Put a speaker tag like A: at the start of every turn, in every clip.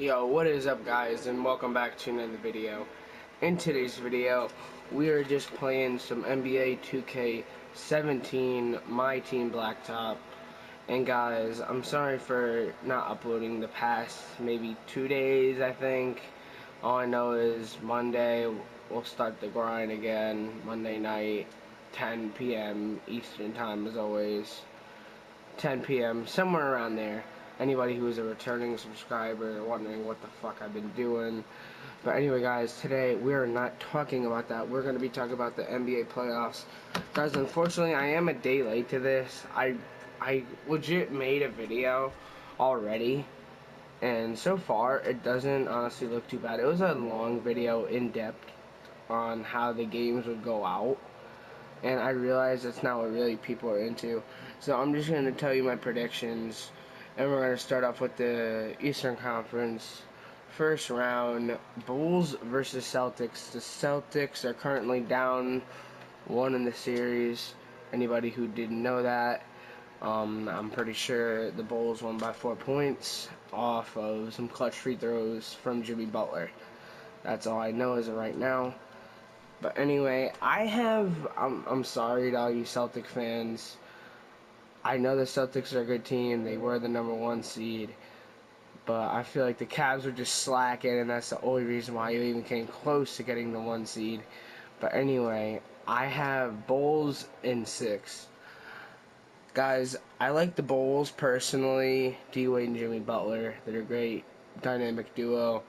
A: Yo, what is up guys, and welcome back to another video. In today's video, we are just playing some NBA 2K17 My Team Blacktop. And guys, I'm sorry for not uploading the past maybe 2 days, I think. All I know is Monday, we'll start the grind again. Monday night, 10 p.m. Eastern time as always. 10 p.m. somewhere around there. Anybody who is a returning subscriber wondering what the fuck I've been doing. But anyway guys, today we're not talking about that. We're going to be talking about the NBA playoffs. Guys, unfortunately I am a day late to this. I legit made a video already, and so far it doesn't honestly look too bad. It was a long video, in depth, on how the games would go out, and I realize that's not what really people are into. So I'm just going to tell you my predictions, and we're going to start off with the Eastern Conference. First round, Bulls versus Celtics. The Celtics are currently down one in the series. Anybody who didn't know that, I'm pretty sure the Bulls won by 4 points off of some clutch free throws from Jimmy Butler. That's all I know as of right now. But anyway, I'm sorry to all you Celtic fans. I know the Celtics are a good team. They were the #1 seed. But I feel like the Cavs were just slacking, and that's the only reason why you even came close to getting the 1 seed. But anyway, I have Bulls in 6. Guys, I like the Bulls personally. D-Wade and Jimmy Butler. They're a great dynamic duo.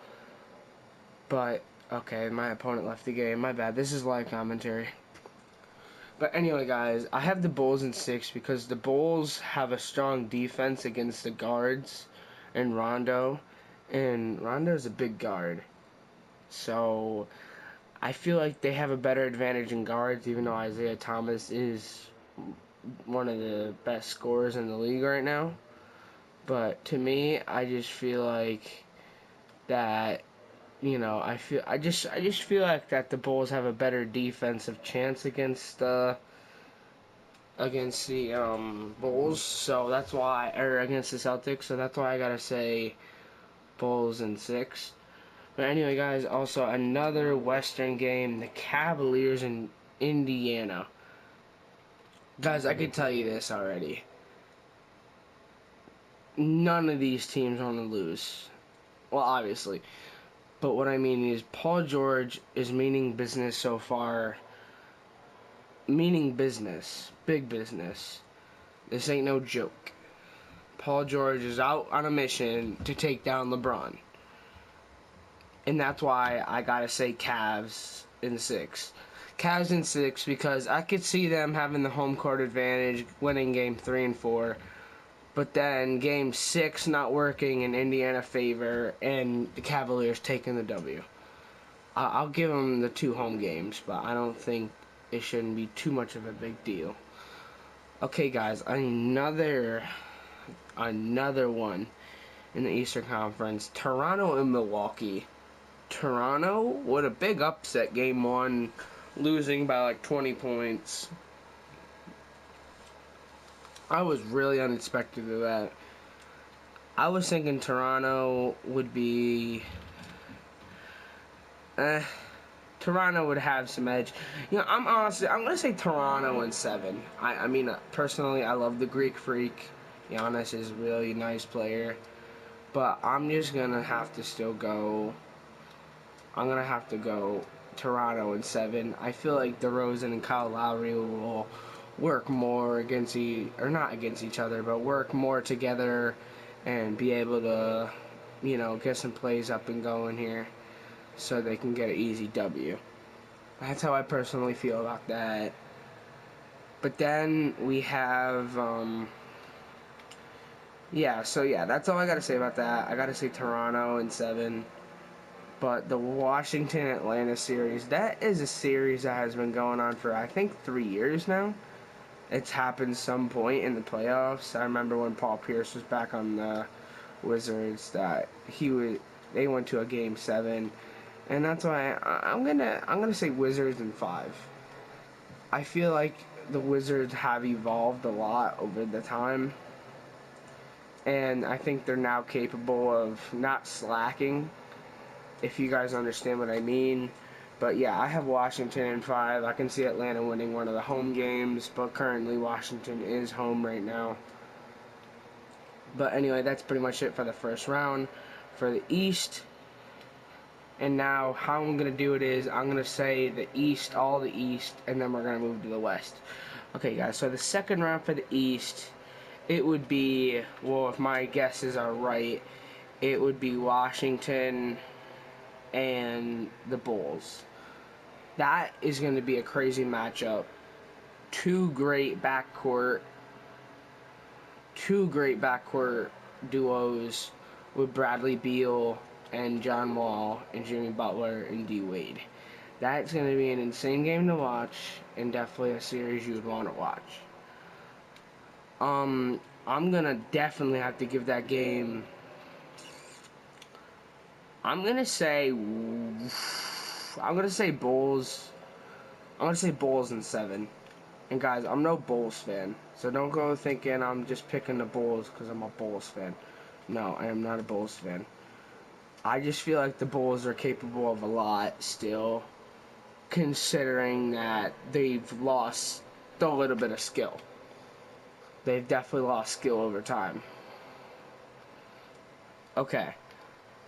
A: But, okay, my opponent left the game. My bad. This is live commentary. But anyway, guys, I have the Bulls in 6 because the Bulls have a strong defense against the guards and Rondo. And Rondo's a big guard. So I feel like they have a better advantage in guards, even though Isaiah Thomas is one of the best scorers in the league right now. But to me, I just feel like that, I just feel like that the Bulls have a better defensive chance against the Bulls, so that's why, or against the Celtics, so that's why I gotta say Bulls in 6. But anyway, guys, also another Western game, the Cavaliers in Indiana. Guys, I can tell you this already. None of these teams want to lose. Well, obviously. But what I mean is Paul George is meaning business so far. Meaning business. Big business. This ain't no joke. Paul George is out on a mission to take down LeBron. And that's why I gotta say Cavs in 6. Cavs in 6 because I could see them having the home court advantage, winning game 3 and 4. But then game 6 not working in Indiana favor, and the Cavaliers taking the W. I'll give them the 2 home games, but I don't think it shouldn't be too much of a big deal. Okay, guys, another one in the Eastern Conference. Toronto and Milwaukee. Toronto, what a big upset game 1, losing by like 20 points. I was really unexpected of that. I was thinking Toronto would be... Toronto would have some edge. I'm going to say Toronto in 7. I mean, personally, I love the Greek Freak. Giannis is a really nice player. But I'm just going to have to still go... I'm going to have to go Toronto in 7. I feel like DeRozan and Kyle Lowry will work more against not against each other, but work more together and be able to, get some plays up and going here so they can get an easy W. That's how I personally feel about that. But then we have, that's all I got to say about that. I got to say Toronto in 7. But the Washington-Atlanta series, that is a series that has been going on for, I think, 3 years now. It's happened some point in the playoffs. I remember when Paul Pierce was back on the Wizards that they went to a game 7, and that's why I'm gonna say Wizards in 5. I feel like the Wizards have evolved a lot over the time, and I think they're now capable of not slacking, if you guys understand what I mean. But yeah, I have Washington in 5. I can see Atlanta winning one of the home games, but currently Washington is home right now. But anyway, that's pretty much it for the first round for the East. And now how I'm going to do it is I'm going to say the East, all the East, and then we're going to move to the West. Okay, guys, so the second round for the East, it would be, well, if my guesses are right, it would be Washington and the Bulls. That is going to be a crazy matchup. Two great backcourt duos with Bradley Beal and John Wall and Jimmy Butler and D Wade. That's going to be an insane game to watch, and definitely a series you would want to watch. I'm gonna definitely have to give that game. I'm gonna say Bulls. I'm gonna say Bulls in 7. And guys, I'm no Bulls fan, so don't go thinking I'm just picking the Bulls because I'm a Bulls fan. No, I am not a Bulls fan. I just feel like the Bulls are capable of a lot still, considering that they've lost a little bit of skill. They've definitely lost skill over time. Okay,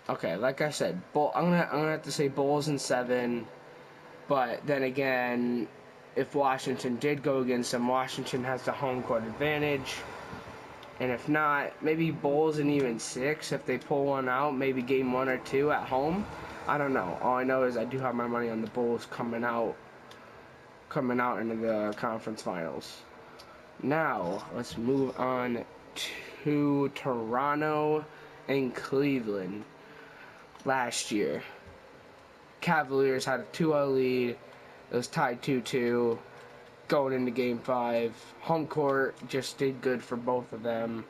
A: like I said, I'm gonna have to say Bulls in 7. But then again, if Washington did go against them, Washington has the home court advantage. And if not, maybe Bulls in even 6 if they pull one out, maybe game 1 or 2 at home. I don't know. All I know is I do have my money on the Bulls coming out into the conference finals. Now, let's move on to Toronto and Cleveland. Last year, Cavaliers had a 2-0 lead. It was tied 2-2 going into game 5. Home court just did good for both of them.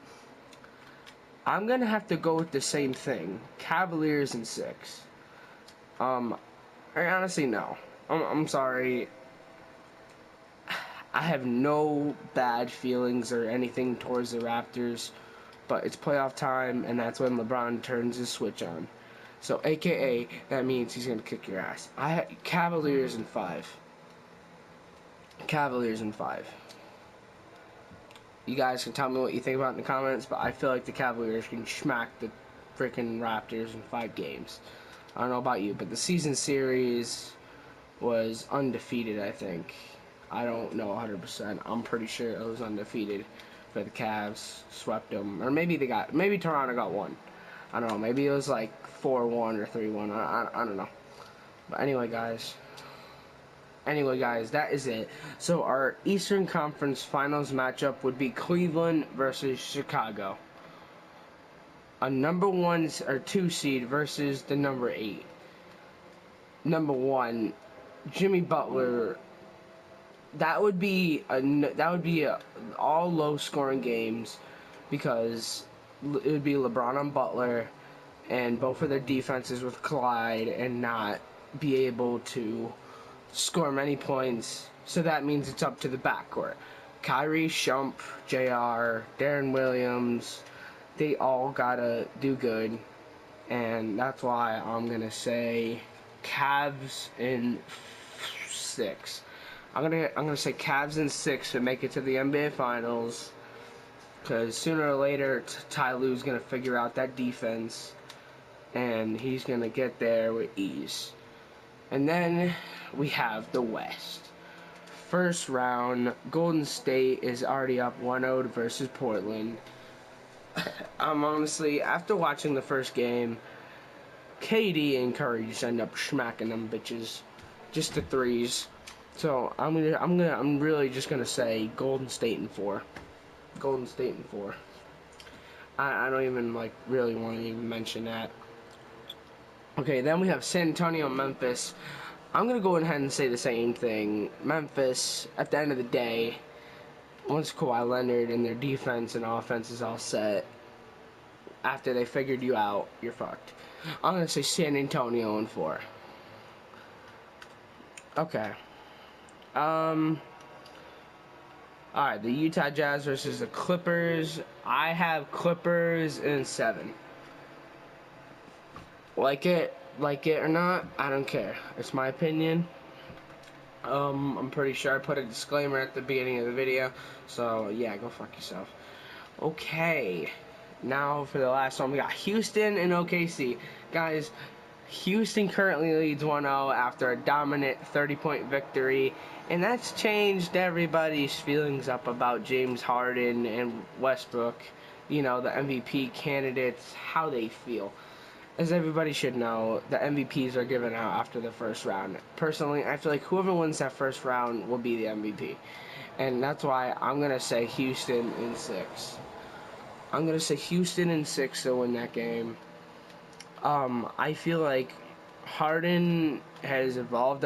A: I'm going to have to go with the same thing. Cavaliers in 6. I honestly, no. I'm sorry. I have no bad feelings or anything towards the Raptors, but it's playoff time, and that's when LeBron turns his switch on. So, AKA, that means he's going to kick your ass. Cavaliers in 5. Cavaliers in 5. You guys can tell me what you think about it in the comments, but I feel like the Cavaliers can smack the freaking Raptors in 5 games. I don't know about you, but the season series was undefeated, I think. I don't know 100%. I'm pretty sure it was undefeated for the Cavs. Swept them. Or maybe Toronto got one. I don't know. Maybe it was like 4-1 or 3-1. I don't know. But anyway, guys, that is it. So our Eastern Conference Finals matchup would be Cleveland versus Chicago. A number 1 or 2 seed versus the number 8. Number 1, Jimmy Butler. That would be all low-scoring games because it would be LeBron and Butler, and both of their defenses would collide and not be able to score many points. So that means it's up to the backcourt. Kyrie, Shump, JR, Darren Williams, they all gotta do good, and that's why I'm gonna say Cavs in 6. I'm gonna say Cavs in 6 to make it to the NBA Finals, because sooner or later Ty Lue's gonna figure out that defense, and he's gonna get there with ease. And then we have the West. First round, Golden State is already up 1-0 versus Portland. Honestly, after watching the first game, KD and Curry just end up smacking them bitches, just the threes. So I'm really just gonna say Golden State in 4. Golden State in 4. I don't even really want to even mention that. Okay, then we have San Antonio, Memphis. I'm gonna go ahead and say the same thing. Memphis, at the end of the day, once Kawhi Leonard and their defense and offense is all set, after they figured you out, you're fucked. I'm gonna say San Antonio in 4. Okay. Alright, the Utah Jazz versus the Clippers. I have Clippers in 7. Like it or not, I don't care. It's my opinion. I'm pretty sure I put a disclaimer at the beginning of the video, so yeah, go fuck yourself. Okay, now for the last one, we got Houston and OKC. Guys, Houston currently leads 1-0 after a dominant 30-point victory, and that's changed everybody's feelings up about James Harden and Westbrook, you know, the MVP candidates, how they feel. As everybody should know, the MVPs are given out after the first round. Personally, I feel like whoever wins that first round will be the MVP. And that's why I'm going to say Houston in 6. I'm going to say Houston in 6 to win that game. I feel like Harden has evolved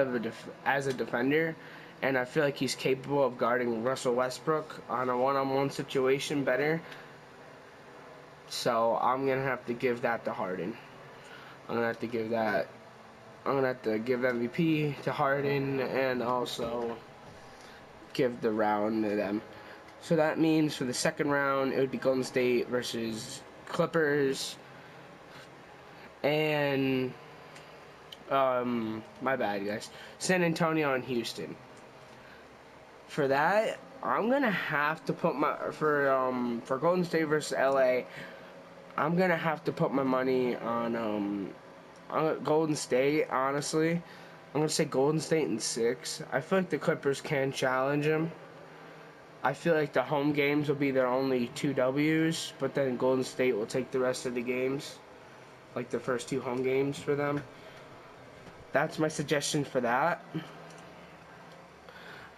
A: as a defender, and I feel like he's capable of guarding Russell Westbrook on a one-on-one situation better. So I'm going to have to give that to Harden. I'm gonna have to give MVP to Harden and also give the round to them. So that means for the second round, it would be Golden State versus Clippers and my bad guys, San Antonio and Houston. For that, I'm gonna have to put for Golden State versus LA. I'm gonna have to put my money on Golden State, honestly. I'm going to say Golden State in 6. I feel like the Clippers can challenge them. I feel like the home games will be their only 2 W's, but then Golden State will take the rest of the games, like the first 2 home games for them. That's my suggestion for that.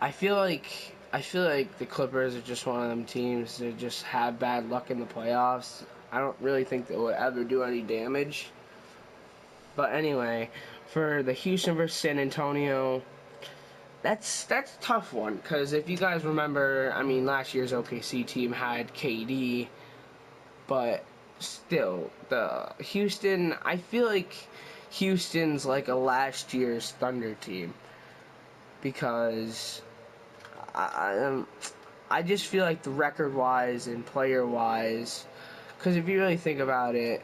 A: I feel like the Clippers are just one of them teams that just have bad luck in the playoffs. I don't really think they will ever do any damage. But anyway, for the Houston versus San Antonio, that's a tough one, because if you guys remember, I mean, last year's OKC team had KD, but still, the Houston, I feel like Houston's like a last year's Thunder team, because I just feel like the record-wise and player-wise, because if you really think about it,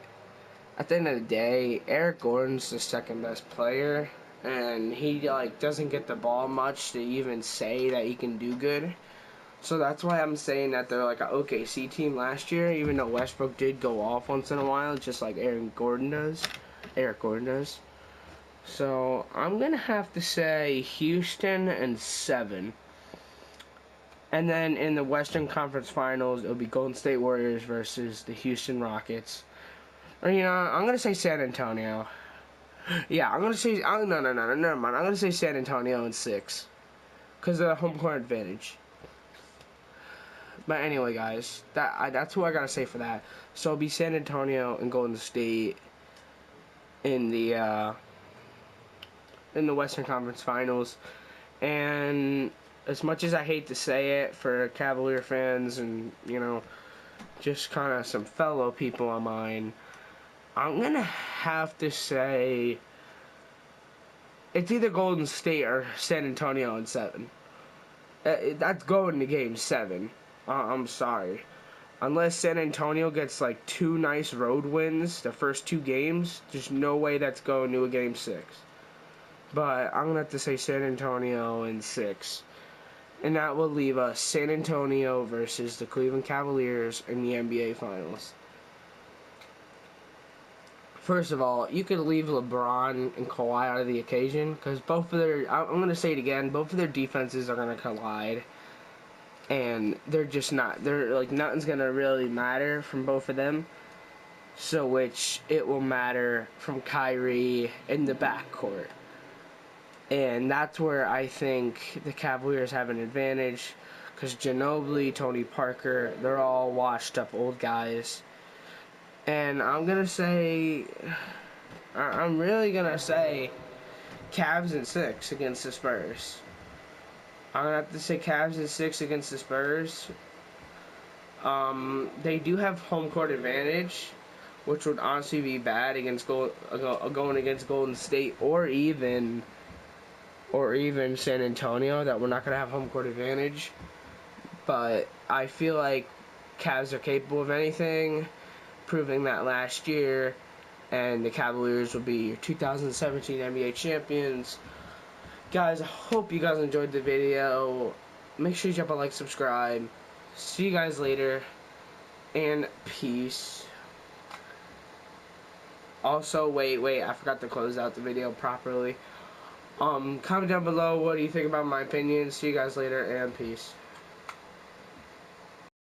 A: at the end of the day, Eric Gordon's the second best player, and he like doesn't get the ball much to even say that he can do good. So that's why I'm saying that they're like an OKC team last year, even though Westbrook did go off once in a while, just like Eric Gordon does. So I'm gonna have to say Houston and 7. And then in the Western Conference Finals, it'll be Golden State Warriors versus the Houston Rockets. Or, you know, I'm going to say San Antonio. Yeah, I'm going to say... no, never mind. I'm going to say San Antonio in 6. Because of the home court advantage. But anyway, guys, that's who I got to say for that. So it'll be San Antonio and Golden State in the Western Conference Finals. And as much as I hate to say it for Cavalier fans and, you know, just kind of some fellow people of mine, I'm going to have to say it's either Golden State or San Antonio in 7. That's going to game 7. I'm sorry. Unless San Antonio gets like 2 nice road wins the first 2 games, there's no way that's going to a game 6. But I'm going to have to say San Antonio in 6. And that will leave us San Antonio versus the Cleveland Cavaliers in the NBA Finals. First of all, you could leave LeBron and Kawhi out of the occasion, because both of their, I'm going to say it again, both of their defenses are going to collide. And they're just not, they're like, nothing's going to really matter from both of them. So which it will matter from Kyrie in the backcourt. And that's where I think the Cavaliers have an advantage, because Ginobili, Tony Parker, they're all washed up old guys. And I'm really going to say Cavs in 6 against the Spurs. I'm going to have to say Cavs in 6 against the Spurs. They do have home court advantage, which would honestly be bad against going against Golden State or even San Antonio, that we're not going to have home court advantage. But I feel like Cavs are capable of anything, proving that last year, and the Cavaliers will be your 2017 NBA champions. Guys, I hope you guys enjoyed the video. Make sure you drop a like, subscribe. See you guys later, and peace. Also, wait, I forgot to close out the video properly. Comment down below what do you think about my opinion. See you guys later, and peace.